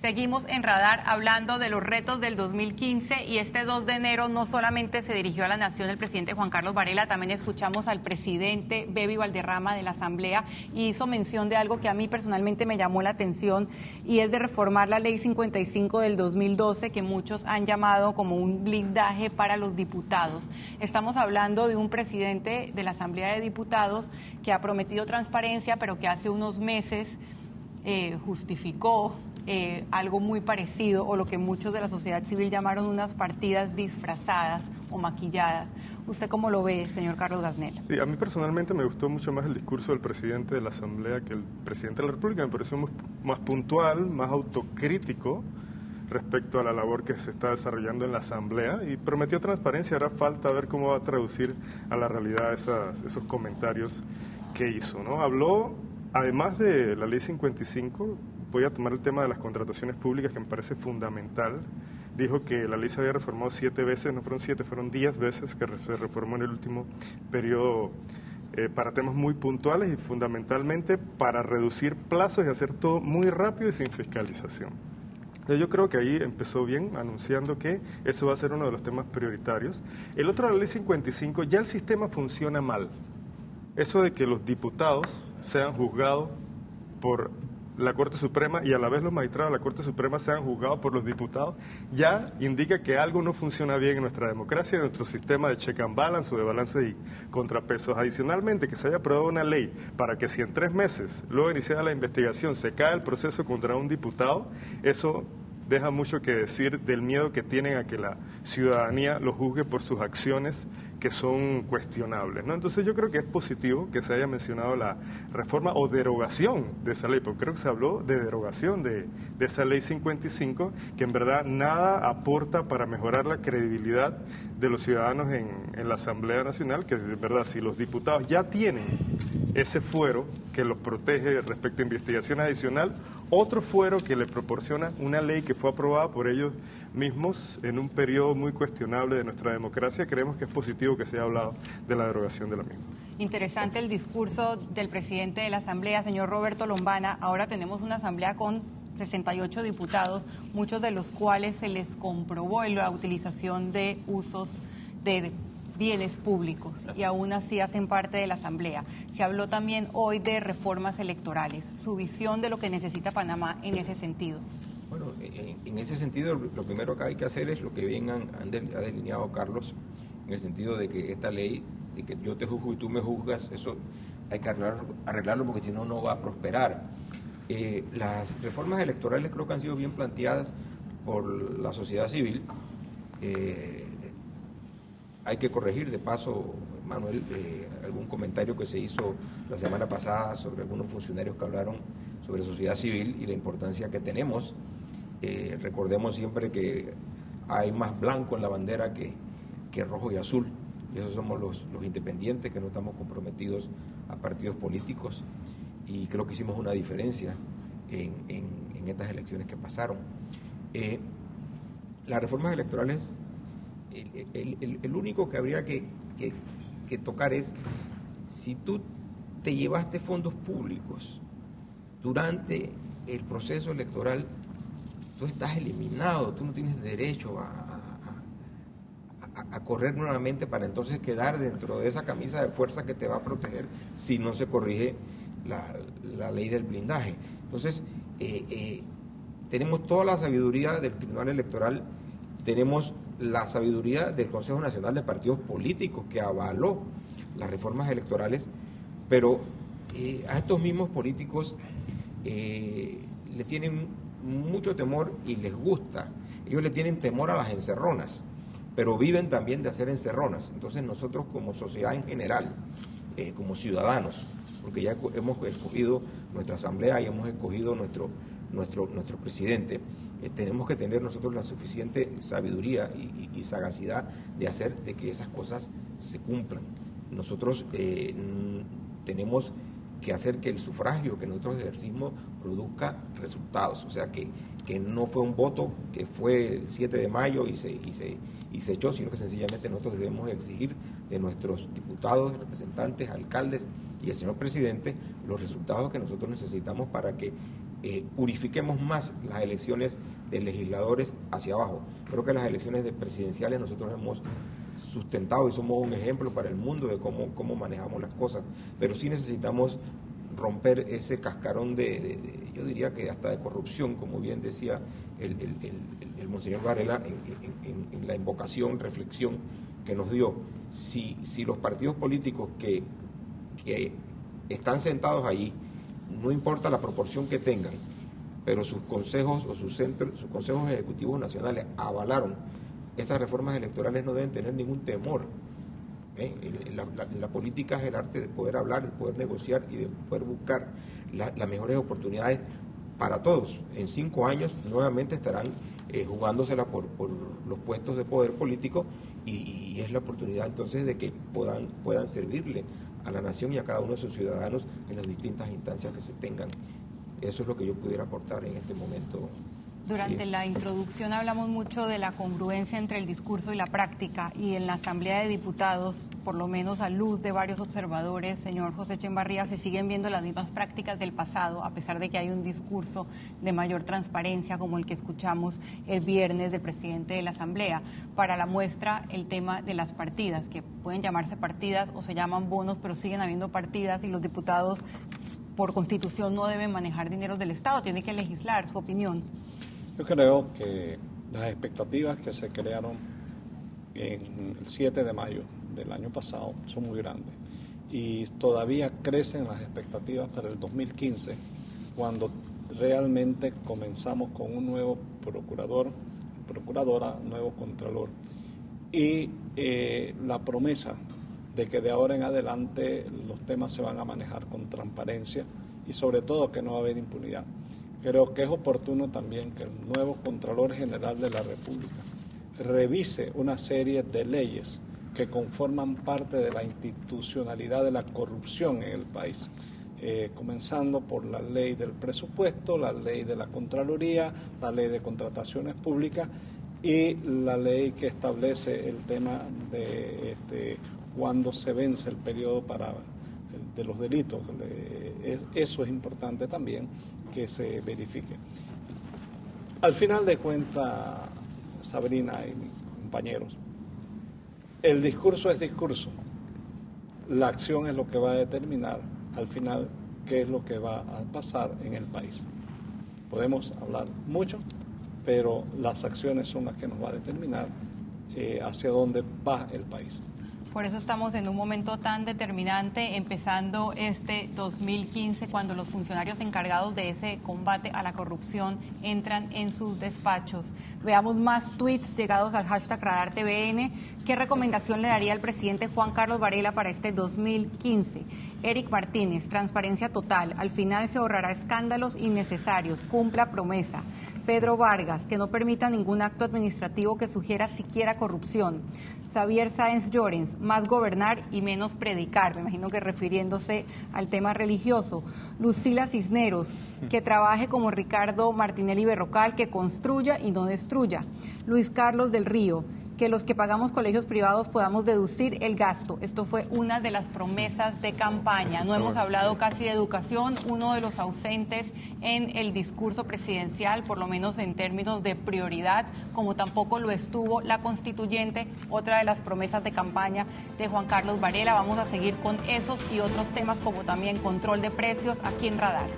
Seguimos en Radar hablando de los retos del 2015 y este 2 de enero no solamente se dirigió a la nación el presidente Juan Carlos Varela, también escuchamos al presidente Beby Valderrama de la Asamblea y hizo mención de algo que a mí personalmente me llamó la atención y es de reformar la Ley 55 del 2012 que muchos han llamado como un blindaje para los diputados. Estamos hablando de un presidente de la Asamblea de Diputados que ha prometido transparencia pero que hace unos meses justificó algo muy parecido o lo que muchos de la sociedad civil llamaron unas partidas disfrazadas o maquilladas. ¿Usted cómo lo ve, señor Carlos Gasnello? Sí, a mí personalmente me gustó mucho más el discurso del presidente de la Asamblea que el presidente de la República. Me pareció más puntual, más autocrítico respecto a la labor que se está desarrollando en la Asamblea y prometió transparencia. Ahora falta ver cómo va a traducir a la realidad esos comentarios que hizo, ¿no? Habló, además de la Ley 55, voy a tomar el tema de las contrataciones públicas que me parece fundamental. Dijo que la ley se había reformado 7 veces, no fueron 7, fueron 10 veces que se reformó en el último periodo para temas muy puntuales y fundamentalmente para reducir plazos y hacer todo muy rápido y sin fiscalización. Yo creo que ahí empezó bien, anunciando que eso va a ser uno de los temas prioritarios. El otro de la ley 55, ya el sistema funciona mal. Eso de que los diputados sean juzgados por la Corte Suprema y a la vez los magistrados de la Corte Suprema sean juzgados por los diputados, ya indica que algo no funciona bien en nuestra democracia, en nuestro sistema de check and balance o de balance y contrapesos. Adicionalmente, que se haya aprobado una ley para que si en 3 meses, luego de iniciada la investigación, se cae el proceso contra un diputado, eso deja mucho que decir del miedo que tienen a que la ciudadanía lo juzgue por sus acciones que son cuestionables, ¿no? Entonces yo creo que es positivo que se haya mencionado la reforma o derogación de esa ley, porque creo que se habló de derogación de esa ley 55, que en verdad nada aporta para mejorar la credibilidad de los ciudadanos en la Asamblea Nacional, que en verdad si los diputados ya tienen ese fuero que los protege respecto a investigación adicional, otro fuero que le proporciona una ley que fue aprobada por ellos mismos en un periodo muy cuestionable de nuestra democracia, creemos que es positivo que se haya hablado de la derogación de la misma. Interesante el discurso del presidente de la Asamblea, señor Roberto Lombana. Ahora tenemos una Asamblea con 68 diputados, muchos de los cuales se les comprobó en la utilización de usos de bienes públicos y aún así hacen parte de la Asamblea. Se habló también hoy de reformas electorales, su visión de lo que necesita Panamá en ese sentido. Bueno, en ese sentido, lo primero que hay que hacer es lo que bien ha delineado Carlos, en el sentido de que esta ley, de que yo te juzgo y tú me juzgas, eso hay que arreglarlo porque si no, no va a prosperar. Las reformas electorales creo que han sido bien planteadas por la sociedad civil. Hay que corregir de paso, Manuel, algún comentario que se hizo la semana pasada sobre algunos funcionarios que hablaron sobre sociedad civil y la importancia que tenemos. Recordemos siempre que hay más blanco en la bandera que rojo y azul, y esos somos los independientes que no estamos comprometidos a partidos políticos, y creo que hicimos una diferencia en estas elecciones que pasaron. Las reformas electorales, el único que habría que tocar es si tú te llevaste fondos públicos durante el proceso electoral, tú estás eliminado, tú no tienes derecho a correr nuevamente para entonces quedar dentro de esa camisa de fuerza que te va a proteger si no se corrige la ley del blindaje. Entonces, tenemos toda la sabiduría del Tribunal Electoral, tenemos la sabiduría del Consejo Nacional de Partidos Políticos que avaló las reformas electorales, pero a estos mismos políticos le tienen mucho temor y les gusta. Ellos le tienen temor a las encerronas, pero viven también de hacer encerronas. Entonces nosotros como sociedad en general, como ciudadanos, porque ya hemos escogido nuestra asamblea y hemos escogido nuestro presidente, tenemos que tener nosotros la suficiente sabiduría y sagacidad de hacer de que esas cosas se cumplan. Nosotros tenemos que hacer que el sufragio que nosotros ejercimos produzca resultados, o sea que no fue un voto que fue el 7 de mayo y se echó, sino que sencillamente nosotros debemos exigir de nuestros diputados, representantes, alcaldes y el señor presidente los resultados que nosotros necesitamos para que purifiquemos más las elecciones de legisladores hacia abajo. Creo que las elecciones de presidenciales nosotros hemos sustentado y somos un ejemplo para el mundo de cómo manejamos las cosas, pero sí necesitamos romper ese cascarón yo diría que hasta de corrupción, como bien decía el monseñor Varela en la invocación, reflexión que nos dio. Si los partidos políticos que están sentados allí, no importa la proporción que tengan, pero sus consejos o sus consejos ejecutivos nacionales avalaron esas reformas electorales, no deben tener ningún temor. La política es el arte de poder hablar, de poder negociar y de poder buscar las mejores oportunidades para todos. En 5 años nuevamente estarán jugándosela por los puestos de poder político y es la oportunidad entonces de que puedan servirle a la nación y a cada uno de sus ciudadanos en las distintas instancias que se tengan. Eso es lo que yo pudiera aportar en este momento. Durante la introducción hablamos mucho de la congruencia entre el discurso y la práctica, y en la Asamblea de Diputados, por lo menos a luz de varios observadores, señor José Echevarría, se siguen viendo las mismas prácticas del pasado, a pesar de que hay un discurso de mayor transparencia como el que escuchamos el viernes del presidente de la Asamblea. Para la muestra, el tema de las partidas, que pueden llamarse partidas o se llaman bonos, pero siguen habiendo partidas y los diputados por Constitución no deben manejar dinero del Estado, tienen que legislar. ¿Su opinión? Yo creo que las expectativas que se crearon en el 7 de mayo del año pasado son muy grandes y todavía crecen las expectativas para el 2015, cuando realmente comenzamos con un nuevo procuradora, nuevo contralor, y la promesa de que de ahora en adelante los temas se van a manejar con transparencia y sobre todo que no va a haber impunidad. Creo que es oportuno también que el nuevo Contralor General de la República revise una serie de leyes que conforman parte de la institucionalidad de la corrupción en el país, comenzando por la ley del presupuesto, la ley de la Contraloría, la ley de contrataciones públicas y la ley que establece el tema de cuándo se vence el periodo de los delitos. Eso es importante también que se verifique. Al final de cuentas, Sabrina y mis compañeros, el discurso es discurso, la acción es lo que va a determinar al final qué es lo que va a pasar en el país. Podemos hablar mucho, pero las acciones son las que nos va a determinar hacia dónde va el país. Por eso estamos en un momento tan determinante, empezando este 2015, cuando los funcionarios encargados de ese combate a la corrupción entran en sus despachos. Veamos más tweets llegados al hashtag RadarTVN. ¿Qué recomendación le daría al presidente Juan Carlos Varela para este 2015? Eric Martínez, transparencia total. Al final se ahorrará escándalos innecesarios. Cumpla promesa. Pedro Vargas, que no permita ningún acto administrativo que sugiera siquiera corrupción. Xavier Sáenz Llorens, más gobernar y menos predicar, me imagino que refiriéndose al tema religioso. Lucila Cisneros, que trabaje como Ricardo Martinelli Berrocal, que construya y no destruya. Luis Carlos del Río, que los que pagamos colegios privados podamos deducir el gasto. Esto fue una de las promesas de campaña. No hemos hablado casi de educación, uno de los ausentes en el discurso presidencial, por lo menos en términos de prioridad, como tampoco lo estuvo la constituyente, otra de las promesas de campaña de Juan Carlos Varela. Vamos a seguir con esos y otros temas, como también control de precios aquí en Radar.